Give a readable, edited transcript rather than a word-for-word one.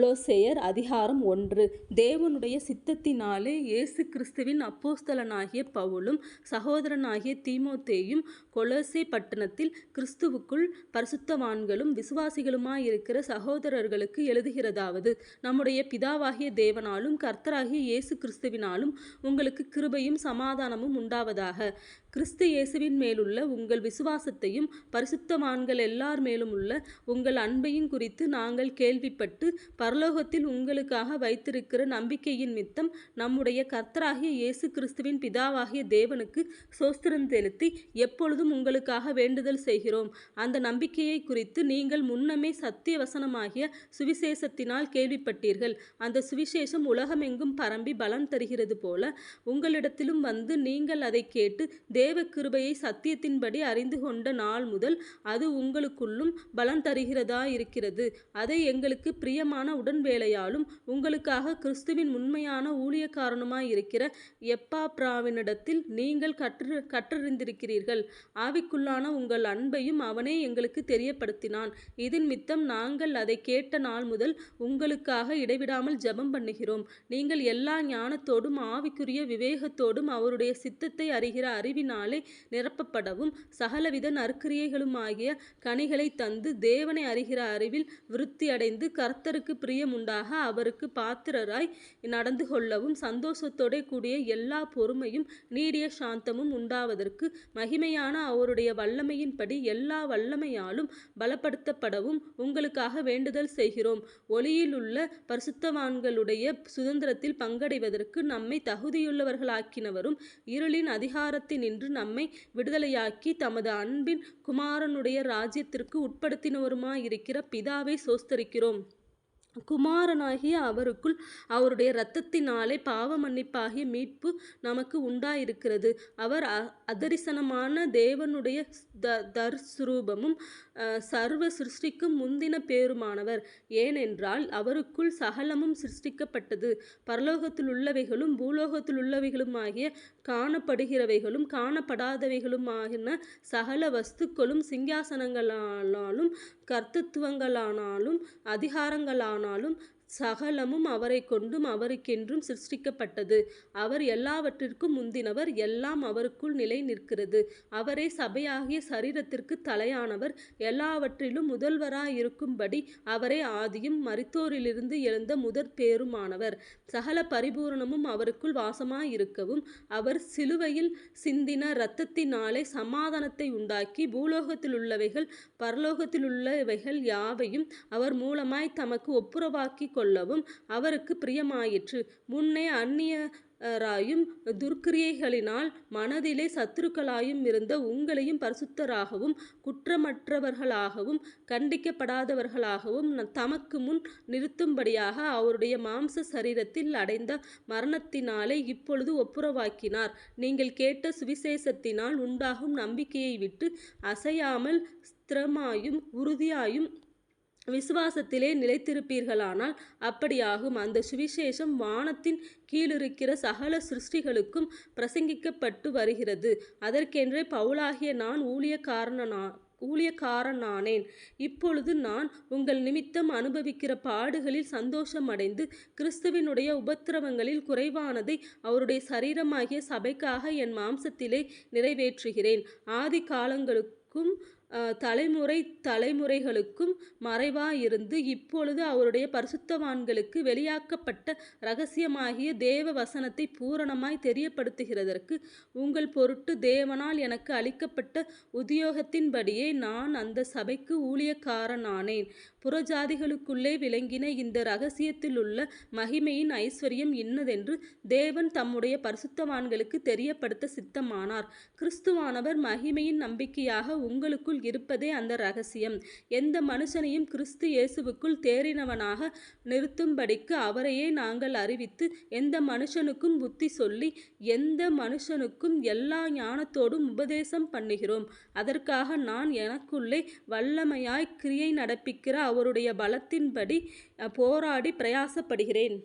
கொலோசேயர் அதிகாரம் 1. தேவனுடைய சித்தத்தினாலே இயேசு கிறிஸ்துவின் அப்போஸ்தலனாகிய பவுலும் சகோதரனாகிய தீமோத்தேயும் கொலோசே பட்டணத்தில் கிறிஸ்துவுக்குள் பரிசுத்தவான்களும் விசுவாசிகளுமாயிருக்கிற சகோதரர்களுக்கு எழுதுகிறதாவது, நம்முடைய பிதாவாகிய தேவனாலும் கர்த்தராகிய இயேசு கிறிஸ்துவினாலும் உங்களுக்கு கிருபையும் சமாதானமும் உண்டாவதாக. கிறிஸ்து இயேசுவின் மேலுள்ள உங்கள் விசுவாசத்தையும் பரிசுத்தவான்கள் எல்லார் மேலும் உள்ள உங்கள் அன்பையும் குறித்து நாங்கள் கேள்விப்பட்டு பரலோகத்தில் உங்களுக்காக வைத்திருக்கிற நம்பிக்கையின் மித்தம் நம்முடைய கர்த்தராகிய இயேசு கிறிஸ்துவின் பிதாவாகிய தேவனுக்கு ஸ்தோத்திரம் செலுத்தி எப்பொழுதும் உங்களுக்காக வேண்டுதல் செய்கிறோம். அந்த நம்பிக்கையை குறித்து நீங்கள் முன்னமே சத்திய வசனமாகிய சுவிசேஷத்தினால் கேள்விப்பட்டீர்கள். அந்த சுவிசேஷம் உலகமெங்கும் பரம்பி பலம் தருகிறது போல உங்களிடத்திலும் வந்து நீங்கள் அதை கேட்டு தேவ கிருபையை சத்தியத்தின்படி அறிந்து கொண்ட நாள் முதல் அது உங்களுக்குள்ளும் பலம் தருகிறதா இருக்கிறது. அதை எங்களுக்கு பிரியமான உடன்வேலையாலும் உங்களுக்காக கிறிஸ்துவின் உண்மையான ஊழியக்காரனுமாயிருக்கிற எப்பாப்ராவினிடத்தில் நீங்கள் கற்றறிந்திருக்கிறீர்கள். ஆவிக்குள்ளான உங்கள் அன்பையும் அவனே எங்களுக்கு தெரியப்படுத்தினான். இதன் மித்தம் நாங்கள் அதை கேட்ட நாள் முதல் உங்களுக்காக இடைவிடாமல் ஜெபம் பண்ணுகிறோம். நீங்கள் எல்லா ஞானத்தோடும் ஆவிக்குரிய விவேகத்தோடும் அவருடைய சித்தத்தை அறிகிற அறிவினாலே நிரப்பப்படவும் சகலவித நற்கிரியைகளுமாகிய கனிகளை தந்து தேவனை அறிகிற அறிவில் விருத்தியடைந்து கர்த்தருக்கு பிரியமுண்டாக அவருக்கு பாத்திரராய் நடந்து கொள்ளவும் சந்தோஷத்தோட கூடிய எல்லா பொறுமையும் நீடிய சாந்தமும் உண்டாவதற்கு மகிமையான அவருடைய வல்லமையின்படி எல்லா வல்லமையாலும் பலப்படுத்தப்படவும் உங்களுக்காக வேண்டுதல் செய்கிறோம். ஒளியிலுள்ள பரிசுத்தவான்களுடைய சுதந்திரத்தில் பங்கடைவதற்கு நம்மை தகுதியுள்ளவர்களாக்கினவரும் இருளின் அதிகாரத்தினின்று நம்மை விடுதலையாக்கி தமது அன்பின் குமாரனுடைய ராஜ்யத்திற்கு உட்படுத்தினவருமாயிருக்கிற பிதாவை ஸ்தோத்திரிக்கிறோம். குமாரனாகிய அவருக்குள் அவருடைய இரத்தத்தினாலே பாவ மன்னிப்பாகிய மீட்பு நமக்கு உண்டாயிருக்கிறது. அவர் அதரிசனமான தேவனுடைய தர்சுரூபமும் சர்வ சிருஷ்டிக்கும் முந்தின பேருமானவர். ஏனென்றால் அவருக்குள் சகலமும் சிருஷ்டிக்கப்பட்டது, பரலோகத்திலுள்ளவைகளும் பூலோகத்திலுள்ளவைகளுமாகிய காணப்படுகிறவைகளும் காணப்படாதவைகளுமான சகல வஸ்துக்களும் சிங்காசனங்களானாலும் கர்த்தத்துவங்களானாலும் அதிகாரங்களானாலும் சகலமும் அவரை கொண்டும் அவருக்கென்றும் சிருஷ்டிக்கப்பட்டது. அவர் எல்லாவற்றிற்கும் முந்தினவர், எல்லாம் அவருக்குள் நிலை நிற்கிறது. அவரே சபையாகிய சரீரத்திற்கு தலையானவர், எல்லாவற்றிலும் முதல்வராயிருக்கும்படி அவரே ஆதியும் மரித்தோரிலிருந்து எழுந்த முதற் பேருமானவர். சகல பரிபூரணமும் அவருக்குள் வாசமாயிருக்கவும் அவர் சிலுவையில் சிந்தின இரத்தத்தினாலே சமாதானத்தை உண்டாக்கி பூலோகத்திலுள்ளவைகள் பரலோகத்திலுள்ளவைகள் யாவையும் அவர் மூலமாய் தமக்கு ஒப்புரவாக்கி கொள்ளவும் அவருக்கு பிரியமாயிற்று. முன்னே அந்நியராயும் துர்க்கிரியைகளினால் மனதிலே சத்துருக்களாயும் இருந்த உங்களையும் பரிசுத்தராகவும் குற்றமற்றவர்களாகவும் கண்டிக்கப்படாதவர்களாகவும் தமக்கு முன் நிறுத்தும்படியாக அவருடைய மாம்ச சரீரத்தில் அடைந்த மரணத்தினாலே இப்பொழுது ஒப்புரவாக்கினார். நீங்கள் கேட்ட சுவிசேஷத்தினால் உண்டாகும் நம்பிக்கையை விட்டு அசையாமல் ஸ்திரமாயும் உறுதியாயும் விசுவாசத்திலே நிலைத்திருப்பீர்களானால் அப்படியாகும். அந்த சுவிசேஷம் வானத்தின் கீழிருக்கிற சகல சிருஷ்டிகளுக்கும் பிரசங்கிக்கப்பட்டு வருகிறது. அதற்கென்றே பவுலாகிய நான் ஊழியக்காரனானேன். இப்பொழுது நான் உங்கள் நிமித்தம் அனுபவிக்கிற பாடுகளில் சந்தோஷமடைந்து கிறிஸ்துவினுடைய உபத்திரவங்களில் குறைவானதை அவருடைய சரீரமாகிய சபைக்காக என் மாம்சத்திலே நிறைவேற்றுகிறேன். ஆதி காலங்களுக்கும் தலைமுறைகளுக்கும் மறைவாயிருந்து இப்பொழுது அவருடைய பரிசுத்தவான்களுக்கு வெளியாக்கப்பட்ட இரகசியமாகிய தேவ வசனத்தை பூரணமாய் தெரியப்படுத்துகிறதற்கு உங்கள் பொருட்டு தேவனால் எனக்கு அளிக்கப்பட்ட உத்தியோகத்தின்படியே நான் அந்த சபைக்கு ஊழியக்காரனானேன். புறஜாதிகளுக்குள்ளே விளங்கின இந்த இரகசியத்திலுள்ள மகிமையின் ஐஸ்வர்யம் இன்னதென்று தேவன் தம்முடைய பரிசுத்தவான்களுக்கு தெரியப்படுத்த சித்தமானார். கிறிஸ்துவானவர் மகிமையின் நம்பிக்கையாக உங்களுக்குள் இருப்பதே அந்த இரகசியம். எந்த மனுஷனையும் கிறிஸ்து இயேசுவுக்குள் தேறினவனாக நிறுத்தும்படிக்கு அவரையே நாங்கள் அறிவித்து எந்த மனுஷனுக்கும் புத்தி சொல்லி எந்த மனுஷனுக்கும் எல்லா ஞானத்தோடும் உபதேசம் பண்ணுகிறோம். அதற்காக நான் எனக்குள்ளே வல்லமையாய் கிரியை நடப்பிக்கிற அவருடைய பலத்தின்படி போராடி பிரயாசப்படுகிறேன்.